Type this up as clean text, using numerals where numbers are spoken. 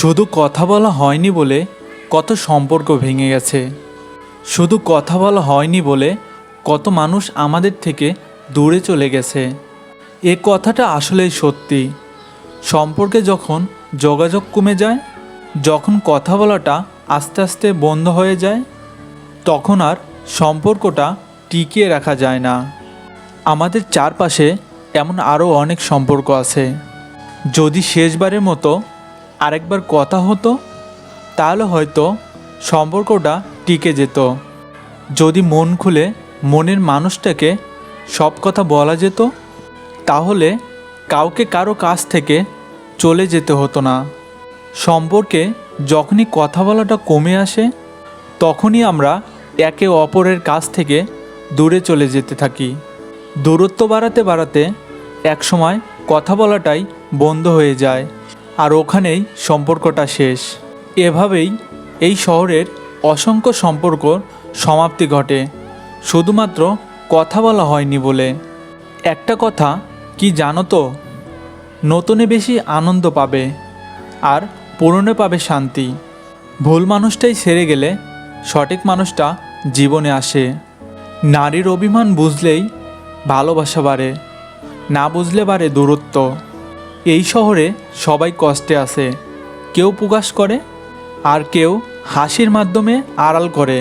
শুধু কথা বলা হয়নি বলে কত সম্পর্ক ভেঙে গেছে। শুধু কথা বলা হয়নি বলে কত মানুষ আমাদের থেকে দূরে চলে গেছে। এ কথাটা আসলেই সত্যি। সম্পর্কে যখন যোগাযোগ কমে যায়, যখন কথা বলাটা আস্তে আস্তে বন্ধ হয়ে যায়, তখন আর সম্পর্কটা টিকিয়ে রাখা যায় না। আমাদের চারপাশে এমন আরও অনেক সম্পর্ক আছে। যদি শেষবারের মতো আরেকবার কথা হতো, তাহলে হয়তো সম্পর্কটা টিকে যেত। যদি মন খুলে মনের মানুষটাকে সব কথা বলা যেত, তাহলে কাউকে কারো কাছ থেকে চলে যেতে হতো না। সম্পর্কে যখনই কথা বলাটা কমে আসে, তখনই আমরা একে অপরের কাছ থেকে দূরে চলে যেতে থাকি। দূরত্ব বাড়াতে বাড়াতে একসময় কথা বলাটাই বন্ধ হয়ে যায়, আর ওখানেই সম্পর্কটা শেষ। এভাবেই এই শহরের অসংখ্য সম্পর্ক সমাপ্তি ঘটে, শুধুমাত্র কথা বলা হয়নি বলে। একটা কথা কি জানো তো, নতুনে বেশি আনন্দ পাবে আর পুরনো পাবে শান্তি। ভুল মানুষটাই সেরে গেলে সঠিক মানুষটা জীবনে আসে। নারীর অভিমান বুঝলেই ভালোবাসা বাড়ে, না বুঝলে বাড়ে দূরত্ব। এই শহরে সবাই কষ্টে আছে, কেউ প্রকাশ করে আর কেউ হাসির মাধ্যমে আড়াল করে।